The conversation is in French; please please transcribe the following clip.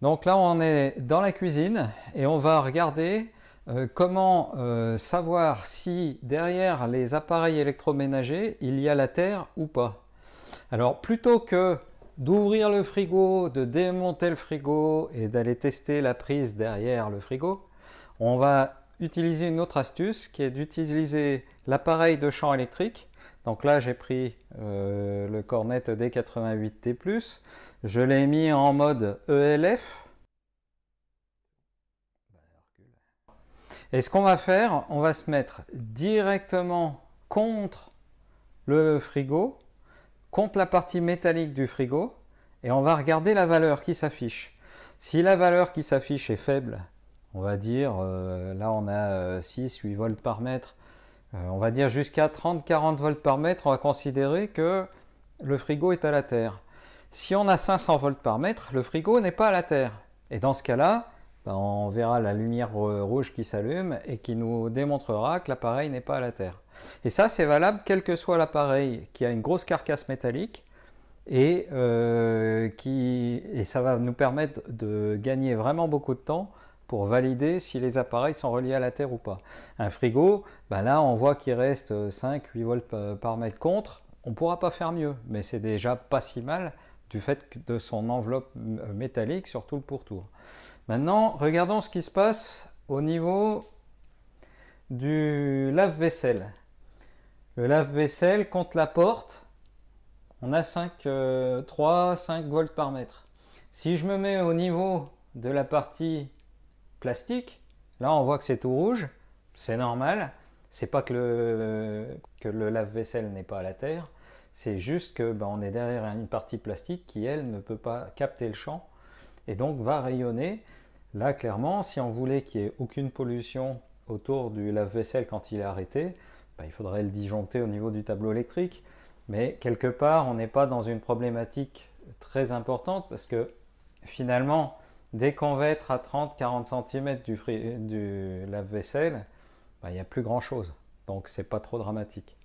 Donc là, on est dans la cuisine et on va regarder comment savoir si derrière les appareils électroménagers, il y a la terre ou pas. Alors, plutôt que d'ouvrir le frigo, de démonter le frigo et d'aller tester la prise derrière le frigo, on va utiliser une autre astuce qui est d'utiliser l'appareil de champ électrique. Donc là, j'ai pris le Cornet D88T+, je l'ai mis en mode ELF. Et ce qu'on va faire, on va se mettre directement contre le frigo, contre la partie métallique du frigo, et on va regarder la valeur qui s'affiche. Si la valeur qui s'affiche est faible, on va dire, là on a 6-8 volts par mètre, on va dire jusqu'à 30-40 volts par mètre, on va considérer que le frigo est à la terre. Si on a 500 volts par mètre, le frigo n'est pas à la terre. Et dans ce cas-là, on verra la lumière rouge qui s'allume et qui nous démontrera que l'appareil n'est pas à la terre. Et ça, c'est valable quel que soit l'appareil qui a une grosse carcasse métallique et ça va nous permettre de gagner vraiment beaucoup de temps pour valider si les appareils sont reliés à la terre ou pas. Un frigo, là on voit qu'il reste 5-8 volts par mètre contre, on ne pourra pas faire mieux, mais c'est déjà pas si mal du fait de son enveloppe métallique sur tout le pourtour. Maintenant, regardons ce qui se passe au niveau du lave-vaisselle. Le lave-vaisselle contre la porte, on a 3-5 volts par mètre. Si je me mets au niveau de la partie plastique, là on voit que c'est tout rouge, c'est normal. C'est pas que le lave-vaisselle n'est pas à la terre, c'est juste que on est derrière une partie plastique qui, elle, ne peut pas capter le champ et donc va rayonner. Là, clairement, si on voulait qu'il n'y ait aucune pollution autour du lave-vaisselle quand il est arrêté, il faudrait le disjoncter au niveau du tableau électrique. Mais quelque part, on n'est pas dans une problématique très importante parce que finalement, dès qu'on va être à 30-40 cm du lave-vaisselle, il n'y a plus grand chose. Donc, c'est pas trop dramatique.